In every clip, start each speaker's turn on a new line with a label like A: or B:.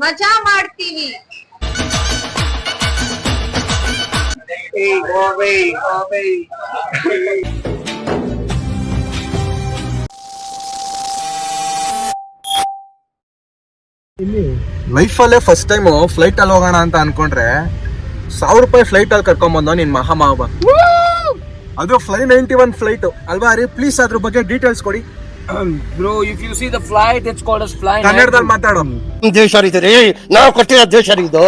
A: ಮಜಾ ಮಾಡ್ತೀವಿ.
B: ಲೈಫ್ ಅಲ್ಲೇ ಫಸ್ಟ್ ಟೈಮ್ ಫ್ಲೈಟ್ ಅಲ್ಲಿ ಹೋಗೋಣ ಅಂತ ಅನ್ಕೊಂಡ್ರೆ 1000 ರೂಪಾಯಿ ಫ್ಲೈಟ್ ಅಲ್ಲಿ ಕರ್ಕೊಂಡ್ ಬಂದ ನಿನ್ ಮಹಾಮಾವ. ಅದು Fly 91 ಫ್ಲೈಟ್ ಅಲ್ವಾ ರೀ? ಪ್ಲೀಸ್ ಅದ್ರ ಬಗ್ಗೆ ಡೀಟೇಲ್ಸ್ ಕೊಡಿ.
C: Bro, if you see the flight, it's called as Fly 91.
B: ಕನ್ನಡದಲ್ಲಿ ಮಾತಾಡೋ.
D: ದೇಶ ರೀ ನಾವು ಕೊಟ್ಟಿರೋ ದೇಶ ಇದು.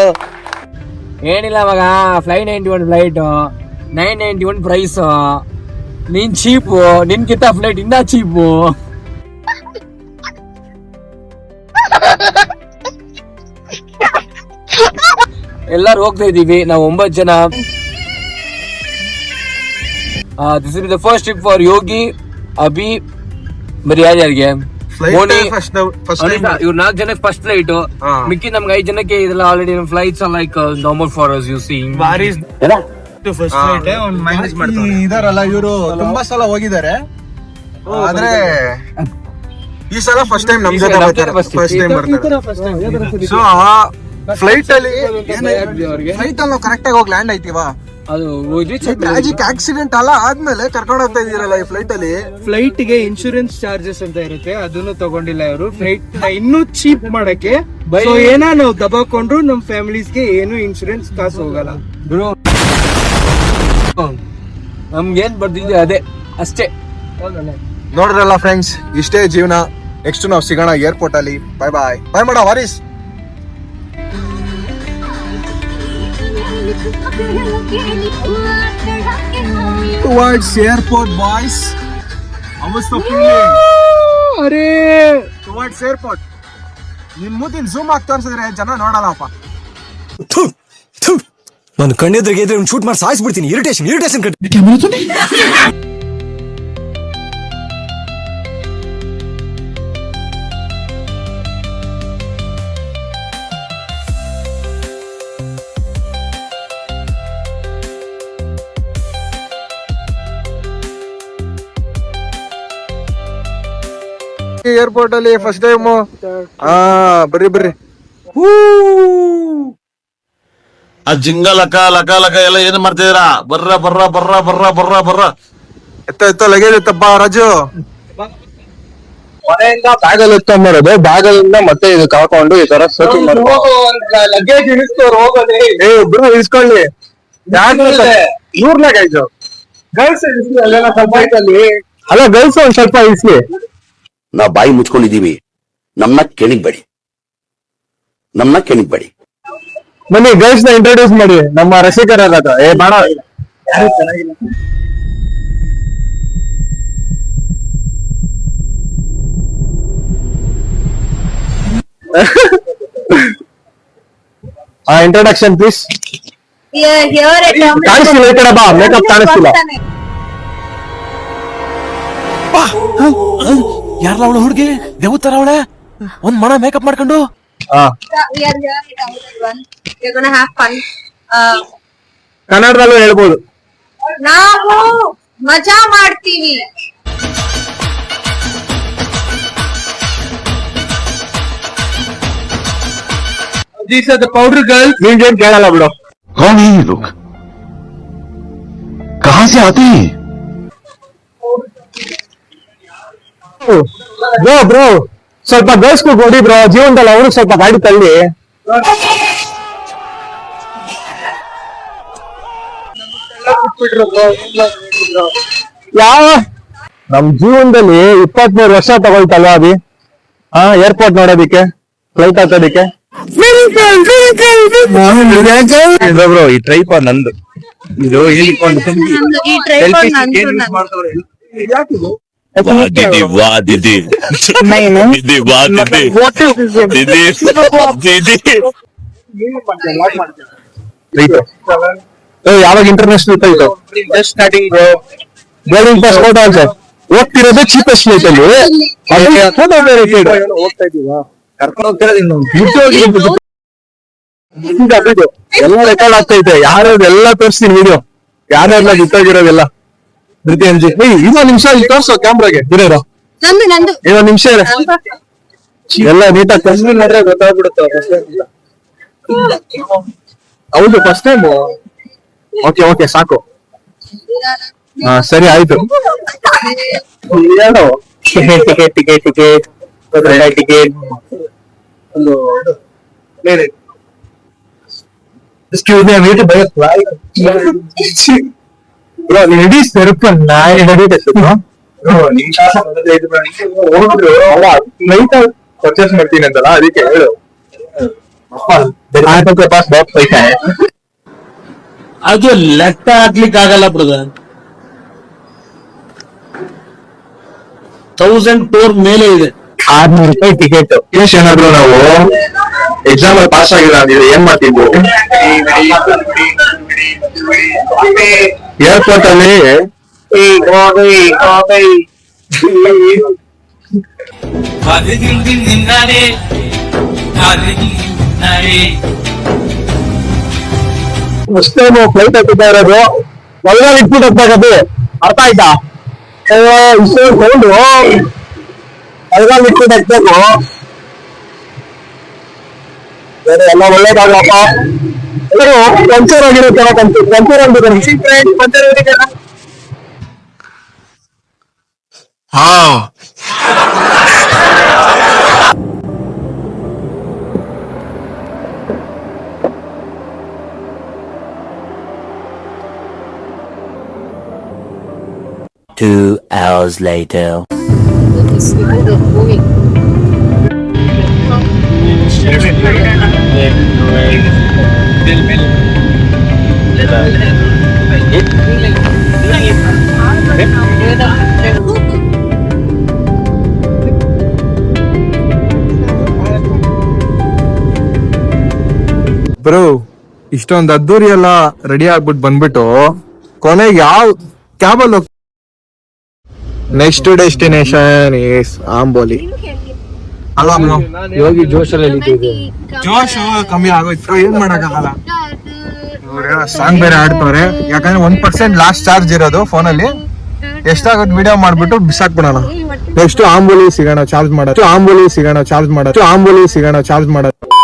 C: ಏನಿಲ್ಲ ಮಗ, Fly 91 ಫ್ಲೈಟ್ 991 ಪ್ರೈಸ್. ನೀನ್ ಚೀಪು, ನಿನ್ಕಿಂತ ಫ್ಲೈಟ್ ಇನ್ನ ಚೀಪು. ಎಲ್ಲರೂ ಹೋಗ್ತಾ ಇದೀವಿ ನಾವು 9 ಜನ. This is the first trip for Yogi, Abhi, ಬರೀ ಯಾರ್ಯಾರಿಗೆ ಮೋನಿ, ಇವ್ರು 4 ಜನಕ್ಕೆ ಫಸ್ಟ್ ಫ್ಲೈಟ್. ಮಿಕ್ಕಿ ನಮ್ಗೆ 5 ಜನಕ್ಕೆ ಇದೆಲ್ಲ already flights like normal for us. U C
B: ಇದಾರಲ್ಲ ಇವರು ತುಂಬಾ ಸಲ ಹೋಗಿದ್ದಾರೆ, ಆದ್ರೆ ಈ ಸಲ ಫಸ್ಟ್ ಟೈಮ್ ನಮ್ ಜೊತೆ ಫಸ್ಟ್ ಟೈಮ್ ಬರ್ತಾರೆ. ಸೊ ಫ್ಲೈಟ್ ಅಲ್ಲಿ ನಾವು ಕರೆಕ್ಟ್ ಆಗಿ ಹೋಗಿ ಲ್ಯಾಂಡ್ ಆಯ್ತೀವ.
C: ಅದು
B: ಟ್ರಾಜಿಕ್ ಆಕ್ಸಿಡೆಂಟ್ ಅಲ್ಲ ಆದ್ಮೇಲೆ ಕರ್ಕೊಂಡು ಹೋಗ್ತಾ ಇದೀರಲ್ಲ ಈ ಫ್ಲೈಟ್ ಅಲ್ಲಿ.
E: ಫ್ಲೈಟ್ ಗೆ ಇನ್ಶೂರೆನ್ಸ್ ಚಾರ್ಜಸ್ ಅಂತ ಇರುತ್ತೆ, ಅದನ್ನು ತಗೊಂಡಿಲ್ಲ ಇವರು. ಫ್ಲೈಟ್ ಇನ್ನೂ ಚೀಪ್ ಮಾಡಕ್ಕೆ ಏನ ನಾವು ದಬಾಕೊಂಡ್ರು ನಮ್ ಫ್ಯಾಮಿಲೀಸ್ ಗೆ ಏನು ಇನ್ಶೂರೆನ್ಸ್ ಕಾಸು ಹೋಗಲ್ಲ.
C: ಬ್ರೋ ನಮ್ಗೇನ್ ಬರ್ದಿದ್ವಿ ಅದೇ ಅಷ್ಟೇ.
B: ನೋಡ್ರಲ್ಲ ಫ್ರೆಂಡ್ಸ್, ಇಷ್ಟೇ ಜೀವನ. ನೆಕ್ಸ್ಟ್ ನಾವು ಸಿಗೋಣ ಏರ್ಪೋರ್ಟ್ ಅಲ್ಲಿ. ಬಾಯ್ ಬಾಯ್. ಬಾಯ್ ಮಾಡ Waris. Towards airport, boys. I was talking
E: array
B: towards airport. ನಿನ್ ಮುದ್ದಿನ ಝೂಮ್ ಆಗಿ ತೋರಿಸಿದ್ರೆ ಜನ ನೋಡಲ್ಲಪ್ಪ.
F: ನಾನು ಕಣ್ಣೆದ್ರಿಗೆ ಇದ್ರೆ ಶೂಟ್ ಮಾಡಿ ಸಾಯಿಸ್ಬಿಡ್ತೀನಿ. ಇರಿಟೇಷನ್
B: ಏರ್ಪೋರ್ಟ್ ಅಲ್ಲಿ ಫಸ್ಟ್ ಟೈಮ್. ಬರ್ರಿ
G: ಆ ಜಿಂಗ ಲಕ ಲಕ ಲಕ ಎಲ್ಲ ಏನ್ ಮಾಡ್ತಿದ್ದೀರಾ? ಬರ್ರ
B: ಎತ್ತ ಲಗೇಜ್ ಎತ್ತಪ್ಪ ರಾಜು.
D: ಮನೆಯಿಂದ ಬ್ಯಾಗಲ್ಲಿ ಎತ್ಕೊಂಡ್ಬರೋದು, ಬ್ಯಾಗಲ್ಲಿಂದ ಮತ್ತೆ ಇದು ಕಾಕೊಂಡು ಈ ತರ ಲಗೇಜ್ ಇಳಿಸ್ತವ್ರು ಹೋಗೋದೇ.
B: ಬ್ರೋ ಇಸ್ಕೊಳ್ಳಿ.
D: 100 ಲಗೇಜ್ ಗರ್ಲ್ಸ್ ಅಲ್ಲ, ಗರ್ಲ್ಸ್ ಒಂದ್ ಸ್ವಲ್ಪ ಇಳಿಸ್ಲಿ.
H: ನಾವು ಬಾಯಿ ಮುಚ್ಕೊಂಡಿದೀವಿ, ನಮ್ಮನ್ನ ಕೆಣಿಗ್ಬೇಡಿ.
D: ಬನ್ನಿ ಗರ್ಲ್ಸ್ ನ ಇಂಟ್ರೊಡ್ಯೂಸ್ ಮಾಡಿ. ನಮ್ಮ ರಸಿಕರ ಬಾಣ ಇಂಟ್ರೊಡಕ್ಷನ್ ಪ್ಲೀಸ್. ಕಾಣಿಸ್ತಿಲ್ಲ ಈ ಕಡೆ ಬಾ, ಮೇಕಪ್ ಕಾಣಿಸ್ತಿಲ್ಲ.
F: ಯಾರಲ್ಲ ಅವಳು ಹುಡುಗಿ ದೇವತರ ಅವಳೆ ಒಂದ್ ಮಣ ಮೇಕಪ್ ಮಾಡ್ಕೊಂಡು.
D: ಕನ್ನಡದಲ್ಲೂ ಹೇಳ್ಬೋದು.
A: ನಾವು ಮಜಾ ಮಾಡ್ತೀವಿ.
D: These are the powder girls. ನೀನ್ ಕೇಳಲ್ಲ ಬಿಡು.
H: कौन है ये लोग? कहां से आते हैं?
D: ಬ್ರೋ ಸ್ವಲ್ಪ ಗರ್ಲ್ಸ್ ಕೊಡಿ ಬ್ರೋ. ಜೀವನದಲ್ಲಿ ಅವ್ರಿಗೆ ಸ್ವಲ್ಪ ಗಾಡಿ ತಳ್ಳಿ. ಯಾವ ನಮ್ ಜೀವನದಲ್ಲಿ 23 ವರ್ಷ ತಗೊಳ್ತಲ್ವಾ ಅಭಿ? ಏರ್ಪೋರ್ಟ್ ನೋಡೋದಿಕ್ಕೆ, ಫ್ಲೈಟ್ ಹಾಕೋದಿಕ್ಕೆ. ಬ್ರೋ ಈ ಟ್ರೈಪಾಡ್ ನಂದು. ಇದು
G: ವಾಹ್ ದೀದಿ
D: ಯಾವಾಗ international flight boarding pass photo also. ಹೋಗ್ತಿರೋದು ಚೀಪೆಸ್ಟ್ ಫ್ಲೈಟ್ ಅಲ್ಲಿ. ಎಲ್ಲ ರೆಕಾರ್ಡ್ ಆಗ್ತೈತೆ. ಯಾರ್ಯಾವ್ದೆಲ್ಲ ತೋರಿಸ್ತೀನಿ ವಿಡಿಯೋ, ಯಾರ್ಯಾರೆಲ್ಲ ಗೊತ್ತಾಗಿರೋದೆಲ್ಲ. ಇನ್ನೊಂದು ನಿಮಿಷ ಇಲ್ಲಿ ತೋರ್ಸೋ ಕ್ಯಾಮ್ರಾಗೆ. ಇನ್ನೊಂದು ನಿಮಿಷ ಎಲ್ಲ ನೀಟಾಗಿ
E: ಕಶ್ಮೀರ್ ನೋಡ್ರೆ ಗೊತ್ತಾಗ್ಬಿಡುತ್ತೆ
D: ಹೌದು ಫಸ್ಟ್ ಟೈಮ್. ಓಕೆ ಸಾಕು. ಹಾ ಸರಿ ಆಯ್ತು. ಹೇಳು. ಟಿಕೆಟ್ ಒಂದು excuse me, wait by flight. Bro ನೀ ಹಿಡಿ ಸೆರಪ ನಾಯಿ ಹಿಡಿದೆ ಬ್ರೋ. ಫ್ಲೈಟ್ ಪರ್ಚೇಸ್ ಮಾಡ್ತೀನಿ ಅಂತಲ್ಲ, ಅದಕ್ಕೆ ಹೇಳು. ಪಾಸ್ बहुत पैसा है.
G: ಅದು ಲೆಕ್ಕ ಹಾಕ್ಲಿಕ್ಕೆ ಆಗಲ್ಲ ಬ್ರದರ್. 1000 ಮೇಲೆ ಇದೆ.
D: 600 ರೂಪಾಯಿ ಟಿಕೆಟ್. ಏನಾದ್ರು ನಾವು ಎಕ್ಸಾಮ್ ಅಲ್ಲಿ ಪಾಸ್ ಆಗಿಲ್ಲ ಅಂದ್ರೆ ಏನ್ ಮಾಡ್ತಿದ್ವಿ? ಏರ್ಪೋರ್ಟ್ ಅಲ್ಲಿ ಫಸ್ಟ್ ಟೈಮ್ ಫ್ಲೈಟ್ ಹತ್ತಿದ್ದ ಇರೋದು. ಒಳಗಡೆ ಇಟ್ಬಿಟ್ಟು ಹೋಗ್ಬೇಕದು, ಅರ್ಥ ಆಯ್ತಾ? ಇಷ್ಟು ಸೌಂಡು ಒಳಗಡೆ ಇಟ್ಬಿಟ್ಟು ಹತ್ಬೇಕು. ಎಲ್ಲ ಒಳ್ಳೇದಾಗಪ್ಪ. ಎಲ್ಲರೂ ಪಂಚರ್ ಆಗಿರುತ್ತೆ, ಪಂಚರ್ ಆಗ್ಬೇಕು.
G: ಹಾ
H: Two hours later.
B: ಬ್ರೋ ಇಷ್ಟೊಂದು ಅದ್ದೂರಿ ಎಲ್ಲ ರೆಡಿ ಆಗ್ಬಿಟ್ಟು ಬಂದ್ಬಿಟ್ಟು ಕೊನೆಗೆ ಯಾವ ಕ್ಯಾಬಲ್ಲಿ ನೆಕ್ಸ್ಟ್ ಡೆಸ್ಟಿನೇಷನ್ ಇಸ್ ಆಂಬೋಲಿ ಅಲ್ವಾ ಬ್ರೋ?
C: ಯೋಗಿ ಜೋಶಲ್ಲಿ
B: ಜೋಶ್ ಕಮ್ಮಿ ಆಗೋಯ್ತು, ಏನ್ ಮಾಡಕ್ಕಾಗಲ್ಲ. ಸಾಂಗ್ ಬೇರೆ ಆಡ್ತವ್ರೆ, ಯಾಕಂದ್ರೆ 1% ಲಾಸ್ಟ್ ಚಾರ್ಜ್ ಇರೋದು ಫೋನಲ್ಲಿ. ಎಷ್ಟಾಗುತ್ತೆ ವಿಡಿಯೋ ಮಾಡ್ಬಿಟ್ಟು ಬಿಸಾಕ್ಬಿಡೋಣ. ನೆಕ್ಸ್ಟ್ ಆಂಬೋಲಿ ಸಿಗೋಣ ಚಾರ್ಜ್ ಮಾಡೋದು.